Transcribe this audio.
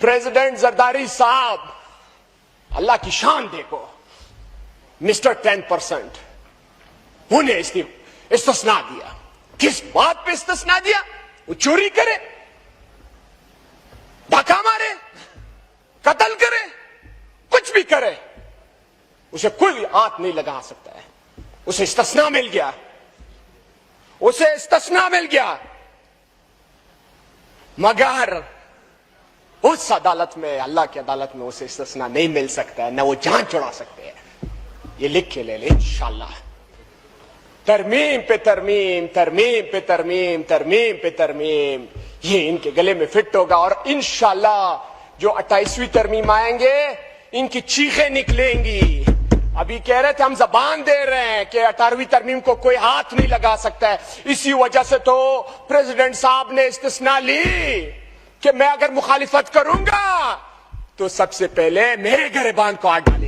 President Zardari साहब, अल्लाह की शान देखो, मिस्टर 10%, उन्हें इस्तिस्ना दिया। किस बात पे इस्तिस्ना दिया? वो चोरी करे, धक्का मारे, कत्ल करे, कुछ भी करे, उसे कोई हाथ नहीं लगा सकता है। उसे इस्तिस्ना मिल गया, उसे इस्तिस्ना मिल गया। मगर उस अदालत में, अल्लाह की अदालत में उसे इस्तिस्ना नहीं मिल सकता है, न वो जान छुड़ा सकते हैं। ये लिख के ले ले इंशाअल्लाह। तरमीम पे तरमीम, तरमीम पे तरमीम, तरमीम पे तरमीम, ये इनके गले में फिट होगा। और इंशाअल्लाह जो 28वीं तरमीम आएंगे, इनकी चीखें निकलेंगी। अभी कह रहे थे हम जबान दे रहे हैं कि 18वीं तरमीम को कोई हाथ नहीं लगा सकता है। इसी वजह से तो प्रेसिडेंट साहब ने इस्तिस्ना ली कि मैं अगर मुखालिफत करूंगा तो सबसे पहले मेरे गिरबान को आग डालेंगे।